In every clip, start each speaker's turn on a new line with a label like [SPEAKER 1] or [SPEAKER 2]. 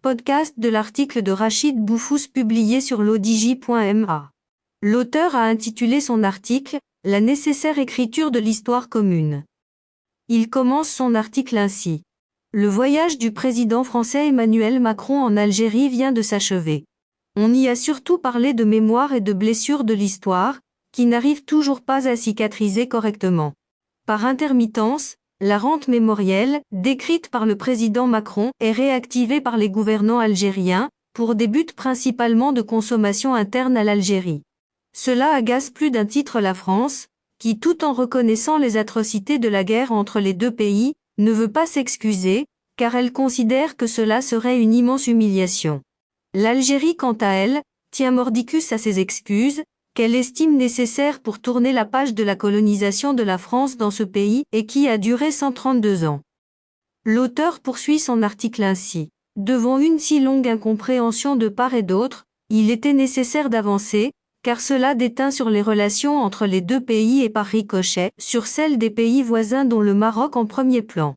[SPEAKER 1] Podcast de l'article de Rachid Boufous publié sur l'odj.ma. L'auteur a intitulé son article « La nécessaire écriture de l'histoire commune ». Il commence son article ainsi. Le voyage du président français Emmanuel Macron en Algérie vient de s'achever. On y a surtout parlé de mémoire et de blessures de l'histoire, qui n'arrivent toujours pas à cicatriser correctement. Par intermittence, la rente mémorielle, décrite par le président Macron, est réactivée par les gouvernants algériens, pour des buts principalement de consommation interne à l'Algérie. Cela agace plus d'un titre la France, qui tout en reconnaissant les atrocités de la guerre entre les deux pays, ne veut pas s'excuser, car elle considère que cela serait une immense humiliation. L'Algérie quant à elle, tient mordicus à ses excuses, qu'elle estime nécessaires pour tourner la page de la colonisation de la France dans ce pays et qui a duré 132 ans. L'auteur poursuit son article ainsi. Devant une si longue incompréhension de part et d'autre, il était nécessaire d'avancer, car cela déteint sur les relations entre les deux pays et par ricochet, sur celles des pays voisins dont le Maroc en premier plan.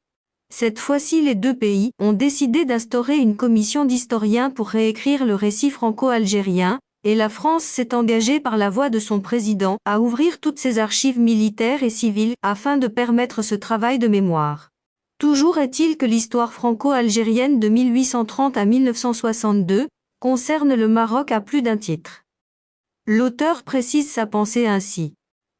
[SPEAKER 1] Cette fois-ci les deux pays ont décidé d'instaurer une commission d'historiens pour réécrire le récit franco-algérien, et la France s'est engagée par la voix de son président à ouvrir toutes ses archives militaires et civiles afin de permettre ce travail de mémoire. Toujours est-il que l'histoire franco-algérienne de 1830 à 1962 concerne le Maroc à plus d'un titre. L'auteur précise sa pensée ainsi.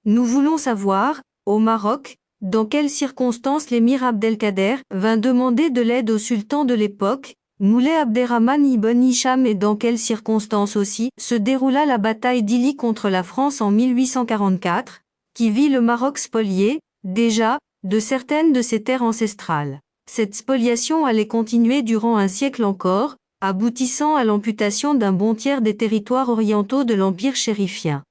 [SPEAKER 1] Nous voulons savoir, au Maroc, dans quelles circonstances l'émir Abdelkader vint demander de l'aide au sultan de l'époque, Moulay Abderrahman ibn Hicham, et dans quelles circonstances aussi se déroula la bataille d'Ili contre la France en 1844, qui vit le Maroc spolié, déjà, de certaines de ses terres ancestrales. Cette spoliation allait continuer durant un siècle encore, aboutissant à l'amputation d'un bon tiers des territoires orientaux de l'Empire chérifien.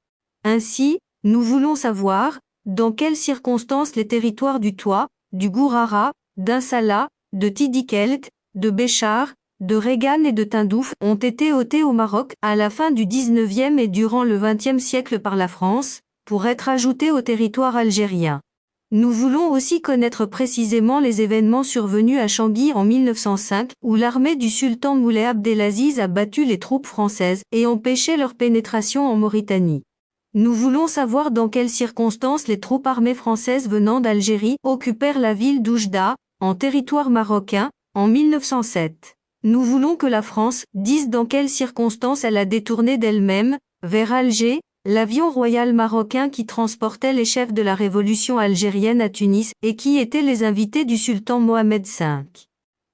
[SPEAKER 1] Ainsi, nous voulons savoir, dans quelles circonstances les territoires du Toit, du Gourara, d'Insala, de Tidikelt, de Béchar, de Regan et de Tindouf ont été ôtés au Maroc à la fin du XIXe et durant le XXe siècle par la France, pour être ajoutés au territoire algérien. Nous voulons aussi connaître précisément les événements survenus à Changi en 1905, où l'armée du sultan Moulay Abdelaziz a battu les troupes françaises et empêché leur pénétration en Mauritanie. Nous voulons savoir dans quelles circonstances les troupes armées françaises venant d'Algérie occupèrent la ville d'Oujda, en territoire marocain, en 1907. Nous voulons que la France dise dans quelles circonstances elle a détourné d'elle-même, vers Alger, l'avion royal marocain qui transportait les chefs de la révolution algérienne à Tunis et qui étaient les invités du sultan Mohamed V.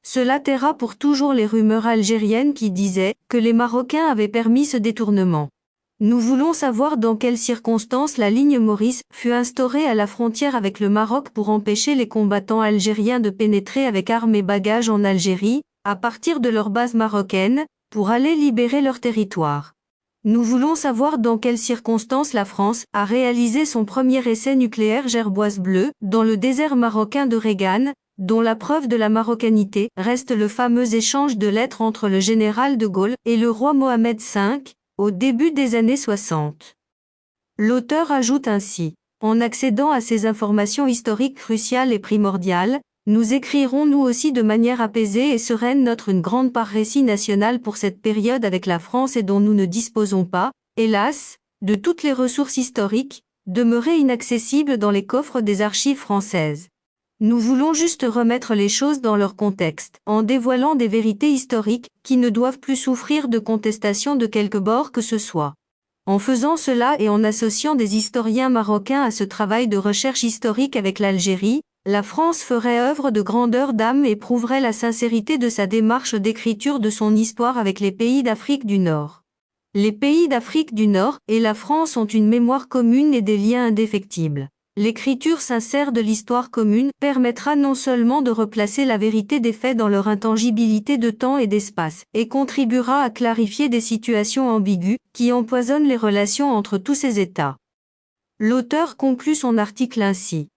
[SPEAKER 1] Cela taira pour toujours les rumeurs algériennes qui disaient que les Marocains avaient permis ce détournement. Nous voulons savoir dans quelles circonstances la ligne Maurice fut instaurée à la frontière avec le Maroc pour empêcher les combattants algériens de pénétrer avec armes et bagages en Algérie, à partir de leur base marocaine, pour aller libérer leur territoire. Nous voulons savoir dans quelles circonstances la France a réalisé son premier essai nucléaire Gerboise bleue, dans le désert marocain de Regan, dont la preuve de la marocanité reste le fameux échange de lettres entre le général de Gaulle et le roi Mohamed V, au début des années 60. L'auteur ajoute ainsi, en accédant à ces informations historiques cruciales et primordiales, nous écrirons nous aussi de manière apaisée et sereine notre une grande part récit national pour cette période avec la France et dont nous ne disposons pas, hélas, de toutes les ressources historiques, demeurées inaccessibles dans les coffres des archives françaises. Nous voulons juste remettre les choses dans leur contexte, en dévoilant des vérités historiques qui ne doivent plus souffrir de contestation de quelque bord que ce soit. En faisant cela et en associant des historiens marocains à ce travail de recherche historique avec l'Algérie, la France ferait œuvre de grandeur d'âme et prouverait la sincérité de sa démarche d'écriture de son histoire avec les pays d'Afrique du Nord. Les pays d'Afrique du Nord et la France ont une mémoire commune et des liens indéfectibles. L'écriture sincère de l'histoire commune permettra non seulement de replacer la vérité des faits dans leur intangibilité de temps et d'espace, et contribuera à clarifier des situations ambiguës qui empoisonnent les relations entre tous ces États. L'auteur conclut son article ainsi.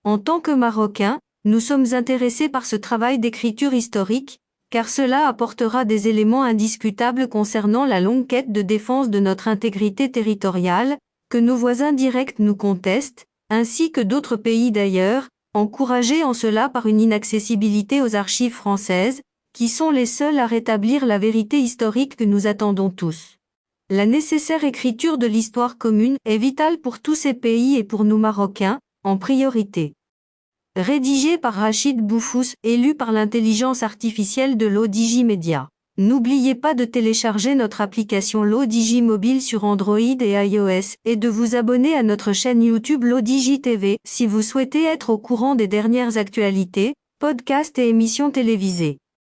[SPEAKER 1] En tant que Marocains, nous sommes intéressés par ce travail d'écriture historique, car cela apportera des éléments indiscutables concernant la longue quête de défense de notre intégrité territoriale, que nos voisins directs nous contestent, ainsi que d'autres pays d'ailleurs, encouragés en cela par une inaccessibilité aux archives françaises, qui sont les seuls à rétablir la vérité historique que nous attendons tous. La nécessaire écriture de l'histoire commune est vitale pour tous ces pays et pour nous Marocains, en priorité. Rédigé par Rachid Boufous et lu par l'intelligence artificielle de l'ODJ Media. N'oubliez pas de télécharger notre application l'ODJ mobile sur Android et iOS et de vous abonner à notre chaîne YouTube l'ODJ TV si vous souhaitez être au courant des dernières actualités, podcasts et émissions télévisées.